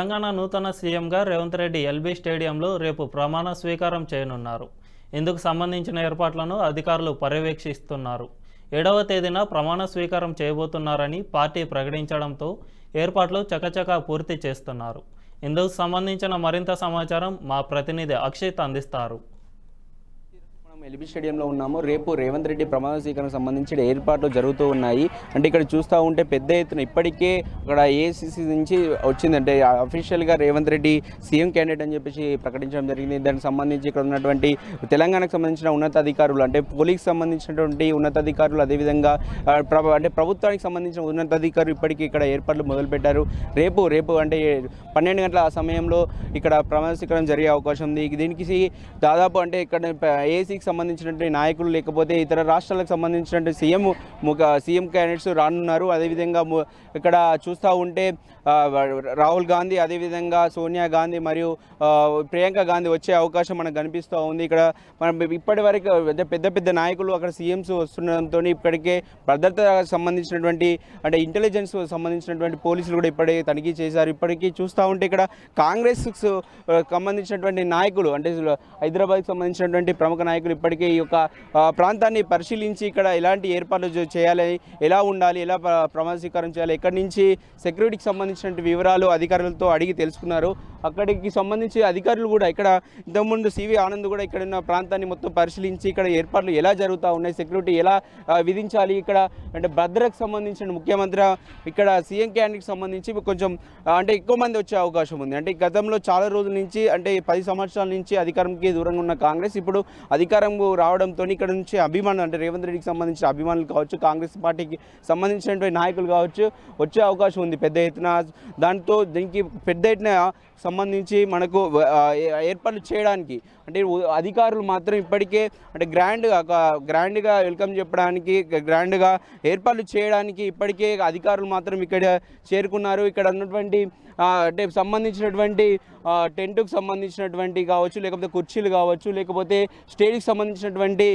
తెలంగాణ నూతన సీఎంగా రేవంత్ రెడ్డి ఎల్బీ స్టేడియంలో రేపు ప్రమాణ స్వీకారం చేయనున్నారు. ఇందుకు సంబంధించిన ఏర్పాట్లను అధికారులు పర్యవేక్షిస్తున్నారు. 7వ తేదీన ప్రమాణ స్వీకారం చేయబోతున్నారని పార్టీ ప్రకటించడంతో ఏర్పాట్లు చకచకా పూర్తి చేస్తున్నారు. ఇందుకు సంబంధించిన మరింత సమాచారం మా ప్రతినిధి అక్షిత్ అందిస్తారు. ఎల్బీ స్టేడియంలో ఉన్నాము. రేపు రేవంత్ రెడ్డి ప్రమాణ స్వీకారానికి సంబంధించిన ఏర్పాట్లు జరుగుతూ ఉన్నాయి. అంటే ఇక్కడ చూస్తూ ఉంటే పెద్ద ఎత్తున ఇప్పటికే అక్కడ ఏఐసిసి నుంచి వచ్చిందంటే అఫీషియల్గా రేవంత్ రెడ్డి సీఎం క్యాండిడేట్ అని చెప్పేసి ప్రకటించడం జరిగింది. దానికి సంబంధించి ఇక్కడ ఉన్నటువంటి తెలంగాణకు సంబంధించిన ఉన్నతాధికారులు అంటే పోలీస్కి సంబంధించినటువంటి ఉన్నతాధికారులు అదేవిధంగా అంటే ప్రభుత్వానికి సంబంధించిన ఉన్నతాధికారులు ఇప్పటికీ ఇక్కడ ఏర్పాట్లు మొదలుపెట్టారు. రేపు అంటే 12 గంటల ఆ సమయంలో ఇక్కడ ప్రమాణ స్వీకారం జరిగే అవకాశం ఉంది. దీనికి దాదాపు అంటే ఇక్కడ ఏఐసికి సంబంధించినటువంటి నాయకులు లేకపోతే ఇతర రాష్ట్రాలకు సంబంధించినటువంటి సీఎం క్యాండిడేట్స్ రానున్నారు. అదేవిధంగా ఇక్కడ చూస్తూ ఉంటే రాహుల్ గాంధీ అదేవిధంగా సోనియా గాంధీ మరియు ప్రియాంక గాంధీ వచ్చే అవకాశం మనకు కనిపిస్తూ ఉంది. ఇక్కడ మనం ఇప్పటి వరకు పెద్ద నాయకులు అక్కడ సీఎంస్ వస్తుండడంతో ఇప్పటికే భద్రతకు సంబంధించినటువంటి అంటే ఇంటెలిజెన్స్ సంబంధించినటువంటి పోలీసులు కూడా ఇప్పటికే తనిఖీ చేశారు. ఇప్పటికీ చూస్తూ ఉంటే ఇక్కడ కాంగ్రెస్ సంబంధించినటువంటి నాయకులు అంటే హైదరాబాద్కి సంబంధించినటువంటి ప్రముఖ నాయకులు ఇప్పటికే ఈ యొక్క ప్రాంతాన్ని పరిశీలించి ఇక్కడ ఎలాంటి ఏర్పాట్లు చేయాలి, ఎలా ఉండాలి, ఎలా ప్రమాణ స్వీకారం చేయాలి, ఎక్కడి నుంచి సెక్యూరిటీకి సంబంధించిన వివరాలు అధికారులతో అడిగి తెలుసుకున్నారు. అక్కడికి సంబంధించి అధికారులు కూడా ఇక్కడ ఇంతకుముందు సివి ఆనంద్ కూడా ఇక్కడ ఉన్న ప్రాంతాన్ని మొత్తం పరిశీలించి ఇక్కడ ఏర్పాట్లు ఎలా జరుగుతూ ఉన్నాయి, సెక్యూరిటీ ఎలా విధించాలి, ఇక్కడ అంటే భద్రతకు సంబంధించిన ముఖ్యమంత్రి ఇక్కడ సీఎం క్యాండిడేట్కి సంబంధించి కొంచెం అంటే ఎక్కువ మంది వచ్చే అవకాశం ఉంది. అంటే గతంలో చాలా రోజుల నుంచి అంటే 10 సంవత్సరాల నుంచి అధికారంకి దూరంగా ఉన్న కాంగ్రెస్ ఇప్పుడు అధికారం రావడంతో ఇక్కడ నుంచి అభిమానులు అంటే రేవంత్ రెడ్డికి సంబంధించిన అభిమానులు కావచ్చు, కాంగ్రెస్ పార్టీకి సంబంధించినటువంటి నాయకులు కావచ్చు వచ్చే అవకాశం ఉంది పెద్ద ఎత్తున. దాంతో దీనికి పెద్ద ఎత్తున సంబంధించి మనకు ఏర్పాట్లు చేయడానికి అంటే అధికారులు మాత్రం ఇప్పటికే అంటే గ్రాండ్గా వెల్కమ్ చెప్పడానికి గ్రాండ్గా ఏర్పాట్లు చేయడానికి ఇప్పటికే అధికారులు మాత్రం ఇక్కడ చేరుకున్నారు. ఇక్కడ ఉన్నటువంటి అంటే సంబంధించినటువంటి టెంట్కు సంబంధించినటువంటి కావచ్చు, లేకపోతే కుర్చీలు కావచ్చు, లేకపోతే స్టేజ్కి సంబంధించినటువంటి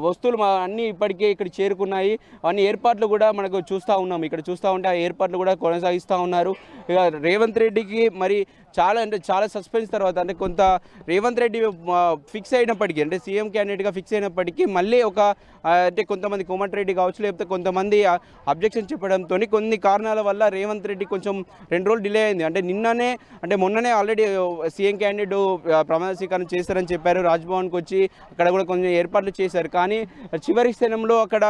వస్తువులు అన్నీ ఇప్పటికే ఇక్కడ చేరుకున్నాయి. అన్ని ఏర్పాట్లు కూడా మనకు చూస్తూ ఉన్నాం. ఇక్కడ చూస్తూ ఉంటే ఆ ఏర్పాట్లు కూడా కొనసాగిస్తూ ఉన్నారు. ఇక రేవంత్ రెడ్డికి మరి చాలా సస్పెన్స్ తర్వాత అంటే కొంత రేవంత్ రెడ్డి ఫిక్స్ అయినప్పటికీ అంటే సీఎం క్యాండిడేట్గా ఫిక్స్ అయినప్పటికీ మళ్ళీ అంటే కొంతమంది కోమటిరెడ్డి కావచ్చు, లేకపోతే కొంతమంది అబ్జెక్షన్ చెప్పడంతో కొన్ని కారణాల వల్ల రేవంత్ రెడ్డి కొంచెం 2 రోజులు డిలే అయింది. అంటే మొన్ననే ఆల్రెడీ సీఎం క్యాండిడేట్ ప్రమాణ స్వీకారం చేస్తారని చెప్పారు. రాజ్భవన్కి వచ్చి అక్కడ కూడా కొంచెం ఏర్పాట్లు చేశారు. కానీ చివరి క్షణంలో అక్కడ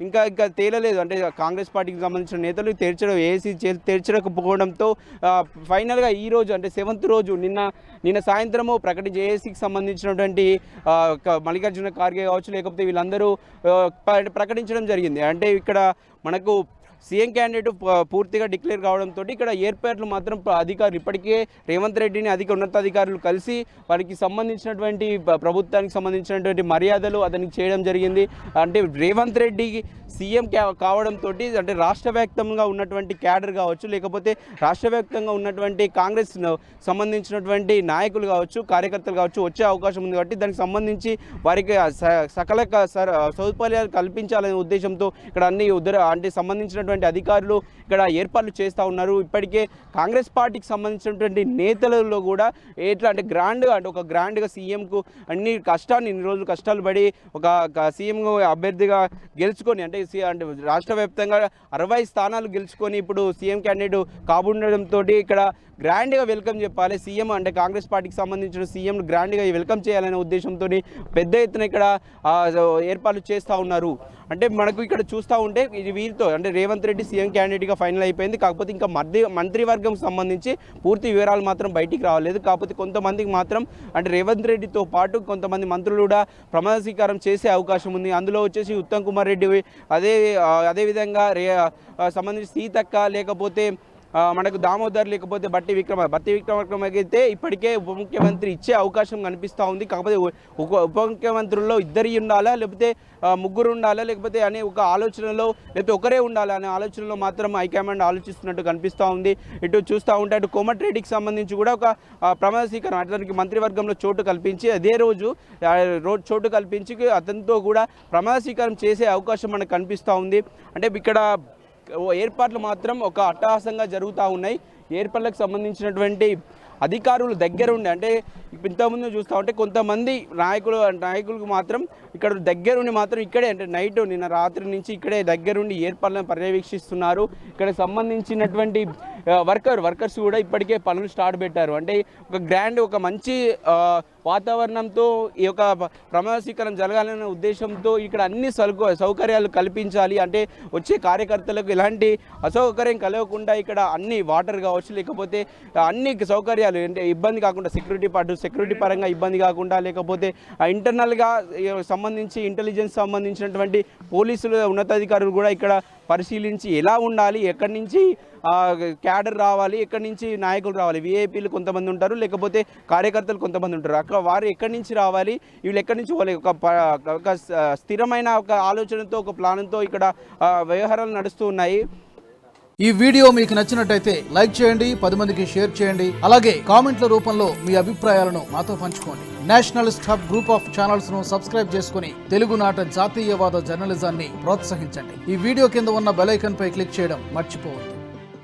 ఇంకా తేలలేదు. అంటే కాంగ్రెస్ పార్టీకి సంబంధించిన నేతలు ఏసీ తెరచకపోవడంతో ఫైనల్గా ఈ రోజు అంటే 7th రోజు నిన్న సాయంత్రము ఏసీకి సంబంధించినటువంటి మల్లికార్జున ఖార్గే కావచ్చు, లేకపోతే వీళ్ళందరూ ప్రకటించడం జరిగింది. అంటే ఇక్కడ మనకు సీఎం క్యాండిడేట్ పూర్తిగా డిక్లేర్ కావడంతో ఇక్కడ ఏర్పాట్లు మాత్రం అధికారులు ఇప్పటికే రేవంత్ రెడ్డిని ఉన్నతాధికారులు కలిసి వారికి సంబంధించినటువంటి ప్రభుత్వానికి సంబంధించినటువంటి మర్యాదలు అతనికి చేయడం జరిగింది. అంటే రేవంత్ రెడ్డికి సీఎం కావడంతో అంటే రాష్ట్ర వ్యాప్తంగా ఉన్నటువంటి క్యాడర్ కావచ్చు, లేకపోతే రాష్ట్ర వ్యాప్తంగా ఉన్నటువంటి కాంగ్రెస్ సంబంధించినటువంటి నాయకులు కావచ్చు, కార్యకర్తలు కావచ్చు వచ్చే అవకాశం ఉంది. కాబట్టి దానికి సంబంధించి వారికి సకల సౌకర్యాలు కల్పించాలనే ఉద్దేశంతో ఇక్కడ అన్ని అంటే సంబంధించినటువంటి అధికారులు ఇక్కడ ఏర్పాట్లు చేస్తూ ఉన్నారు. ఇప్పటికే కాంగ్రెస్ పార్టీకి సంబంధించినటువంటి నేతలలో కూడా ఎట్లా అంటే గ్రాండ్గా సీఎంకు ఇన్ని రోజులు కష్టాలు పడి ఒక సీఎం అభ్యర్థిగా గెలుచుకొని అంటే రాష్ట్ర వ్యాప్తంగా 60 స్థానాలు గెలుచుకొని ఇప్పుడు సీఎం క్యాండిడేట్ కాబుండడంతో ఇక్కడ గ్రాండ్గా వెల్కమ్ చెప్పాలి. సీఎం అంటే కాంగ్రెస్ పార్టీకి సంబంధించిన సీఎం గ్రాండ్గా వెల్కమ్ చేయాలనే ఉద్దేశంతో పెద్ద ఎత్తున ఇక్కడ ఏర్పాట్లు చేస్తూ ఉన్నారు. అంటే మనకు ఇక్కడ చూస్తూ ఉంటే ఇది వీరితో అంటే రేవంత్ రెడ్డి సీఎం క్యాండిడేట్గా ఫైనల్ అయిపోయింది. కాకపోతే ఇంకా మంత్రివర్గం సంబంధించి పూర్తి వివరాలు మాత్రం బయటికి రావలేదు. కాకపోతే కొంతమందికి మాత్రం అంటే రేవంత్ రెడ్డితో పాటు కొంతమంది మంత్రులు కూడా ప్రమాణ స్వీకారం చేసే అవకాశం ఉంది. అందులో వచ్చేసి ఉత్తమ్ కుమార్ రెడ్డి అదేవిధంగా సంబంధించి సీతక్క లేకపోతే మనకు దామోదర్ లేకపోతే బట్టి విక్రమార్క అయితే ఇప్పటికే ఉప ముఖ్యమంత్రి ఇచ్చే అవకాశం కనిపిస్తూ ఉంది. కాకపోతే ఉప ముఖ్యమంత్రుల్లో 2 ఉండాలా, లేకపోతే 3 ఉండాలా, లేకపోతే అనే ఒక ఆలోచనలో లేకపోతే ఒకరే ఉండాలా అనే ఆలోచనలో మాత్రం హైకమాండ్ ఆలోచిస్తున్నట్టు కనిపిస్తూ ఉంది. ఇటు చూస్తూ ఉంటే అటు కోమటిరెడ్డికి సంబంధించి కూడా ఒక ప్రమాణ స్వీకారం అతనికి మంత్రివర్గంలో చోటు కల్పించి అదే రోజు చోటు కల్పించి అతనితో కూడా ప్రమాణ స్వీకారం చేసే అవకాశం మనకు కనిపిస్తూ ఉంది. అంటే ఇక్కడ ఏర్పాట్లు మాత్రం ఒక అట్టహాసంగా జరుగుతూ ఉన్నాయి. ఏర్పాట్లకు సంబంధించినటువంటి అధికారులు దగ్గర ఉండి, అంటే ఇంతకుముందు చూస్తూ ఉంటే కొంతమంది నాయకులకు మాత్రం ఇక్కడ దగ్గరుండి మాత్రం ఇక్కడే, అంటే నైట్ నిన్న రాత్రి నుంచి ఇక్కడే దగ్గరుండి ఏర్పాట్లను పర్యవేక్షిస్తున్నారు. ఇక్కడ సంబంధించినటువంటి వర్కర్స్ కూడా ఇప్పటికే పనులు స్టార్ట్ పెట్టారు. అంటే ఒక మంచి వాతావరణంతో ఈ యొక్క ప్రమాద స్వీకారం జరగాలనే ఉద్దేశంతో ఇక్కడ అన్ని సౌకర్యాలు కల్పించాలి. అంటే వచ్చే కార్యకర్తలకు ఎలాంటి అసౌకర్యం కలగకుండా ఇక్కడ అన్ని వాటర్ కావచ్చు, లేకపోతే అన్ని సౌకర్యాలు అంటే ఇబ్బంది కాకుండా సెక్యూరిటీ పరంగా ఇబ్బంది కాకుండా, లేకపోతే ఇంటర్నల్గా సంబంధించి ఇంటెలిజెన్స్ సంబంధించినటువంటి పోలీసులు ఉన్నతాధికారులు కూడా ఇక్కడ పరిశీలించి ఎలా ఉండాలి, ఎక్కడి నుంచి క్యాడర్ రావాలి, ఎక్కడి నుంచి నాయకులు రావాలి, విఐపీలు కొంతమంది ఉంటారు, లేకపోతే కార్యకర్తలు కొంతమంది ఉంటారు. అక్కడ వారు ఎక్కడి నుంచి రావాలి, వీళ్ళు ఎక్కడి నుంచి పోవాలి, ఒక స్థిరమైన ఒక ఆలోచనతో ఒక ప్లాన్తో ఇక్కడ వ్యవహారాలు నడుస్తూ ఉన్నాయి. ఈ వీడియో మీకు నచ్చినట్టయితే లైక్ చేయండి, 10 మందికి షేర్ చేయండి. అలాగే కామెంట్ల రూపంలో మీ అభిప్రాయాలను మాతో పంచుకోండి. Nationalist hub group of channels ను సబ్స్క్రైబ్ చేసుకుని తెలుగునాట జాతీయవాద జర్నలిజాన్ని ప్రోత్సహించండి. ఈ వీడియో కింద ఉన్న బెల్ ఐకాన్ పై క్లిక్ చేయడం మర్చిపోవద్దు.